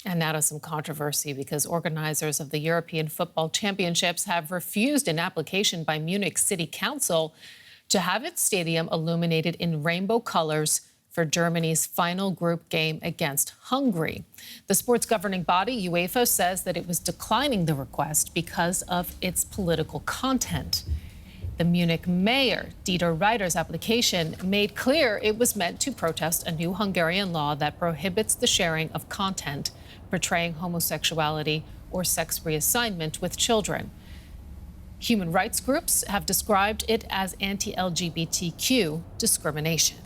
And now to some controversy because organizers of the European Football Championships have refused an application by Munich City Council to have its stadium illuminated in rainbow colors for Germany's final group game against Hungary. The sport's governing body, UEFA, says that it was declining the request because of its political content. The Munich mayor, Dieter Reiter's application made clear it was meant to protest a new Hungarian law that prohibits the sharing of content portraying homosexuality or sex reassignment with children. Human rights groups have described it as anti-LGBTQ discrimination.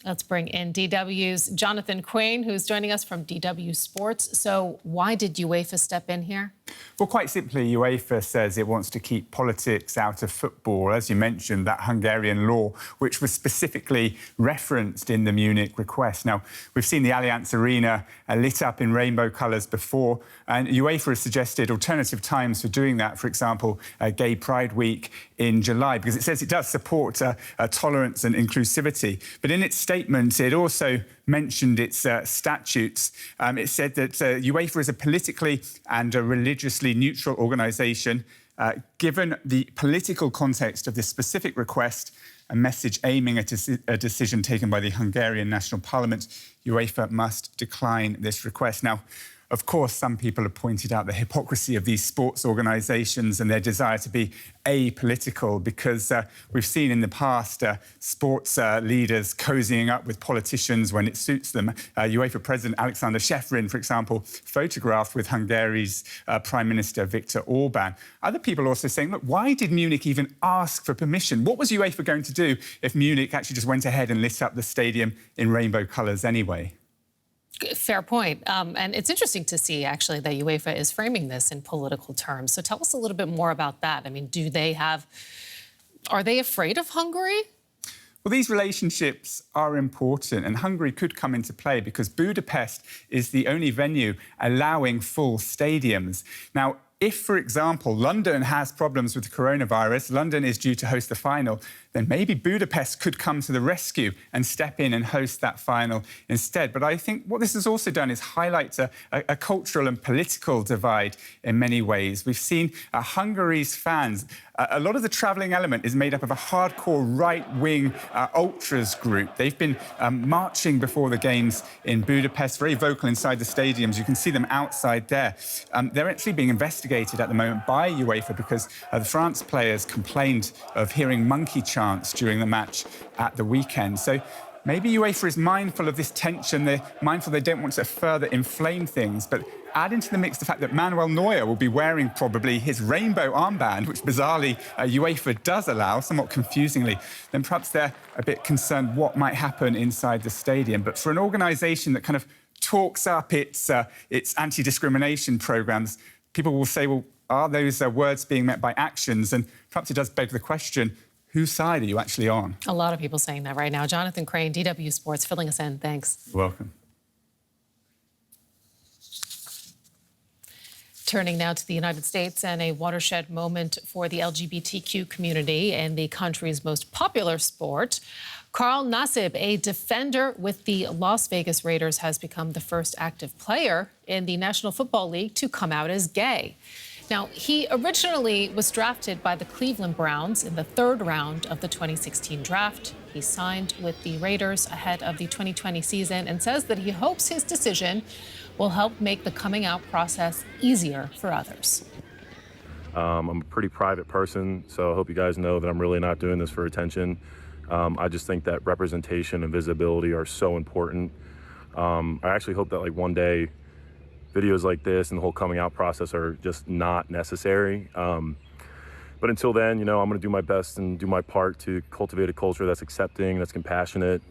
Let's bring in DW's Jonathan Quain, who's joining us from DW Sports. So why did UEFA step in here? Well, quite simply, UEFA says it wants to keep politics out of football. As you mentioned, that Hungarian law, which was specifically referenced in the Munich request. Now, we've seen the Allianz Arena lit up in rainbow colours before, and UEFA has suggested alternative times for doing that. For example, Gay Pride Week in July, because it says it does support tolerance and inclusivity. But in its statement, it also mentioned its statutes. It said that UEFA is a politically and a religiously neutral organisation. Given the political context of this specific request, a message aiming at a decision taken by the Hungarian National Parliament, UEFA must decline this request. Now, of course, some people have pointed out the hypocrisy of these sports organisations and their desire to be apolitical, because we've seen in the past sports leaders cozying up with politicians when it suits them. UEFA President Alexander Shevrin, for example, photographed with Hungary's Prime Minister Viktor Orban. Other people also saying, look, why did Munich even ask for permission? What was UEFA going to do if Munich actually just went ahead and lit up the stadium in rainbow colours anyway? Fair point. And it's interesting to see, actually, that UEFA is framing this in political terms. So tell us a little bit more about that. I mean, are they afraid of Hungary? Well, these relationships are important, and Hungary could come into play because Budapest is the only venue allowing full stadiums. Now, if, for example, London has problems with the coronavirus, London is due to host the final, then maybe Budapest could come to the rescue and step in and host that final instead. But I think what this has also done is highlight a cultural and political divide in many ways. We've seen Hungary's fans. A lot of the travelling element is made up of a hardcore right-wing ultras group. They've been marching before the games in Budapest, very vocal inside the stadiums. You can see them outside there. They're actually being investigated at the moment by UEFA because the France players complained of hearing monkey chants during the match at the weekend. So maybe UEFA is mindful of this tension. They're mindful they don't want to further inflame things. But add into the mix the fact that Manuel Neuer will be wearing probably his rainbow armband, which bizarrely UEFA does allow, somewhat confusingly, then perhaps they're a bit concerned what might happen inside the stadium. But for an organisation that kind of talks up its anti-discrimination programmes, people will say, well, are those words being met by actions? And perhaps it does beg the question, whose side are you actually on? A lot of people saying that right now. Jonathan Crane, DW Sports, filling us in. Thanks. You're welcome. Turning now to the United States and a watershed moment for the LGBTQ community and the country's most popular sport. Carl Nassib, a defender with the Las Vegas Raiders, has become the first active player in the National Football League to come out as gay. Now, he originally was drafted by the Cleveland Browns in the third round of the 2016 draft. He signed with the Raiders ahead of the 2020 season and says that he hopes his decision will help make the coming out process easier for others. I'm a pretty private person, so I hope you guys know that I'm really not doing this for attention. I just think that representation and visibility are so important. I actually hope that one day videos like this and the whole coming out process are just not necessary. But until then, I'm going to do my best and do my part to cultivate a culture that's accepting, that's compassionate,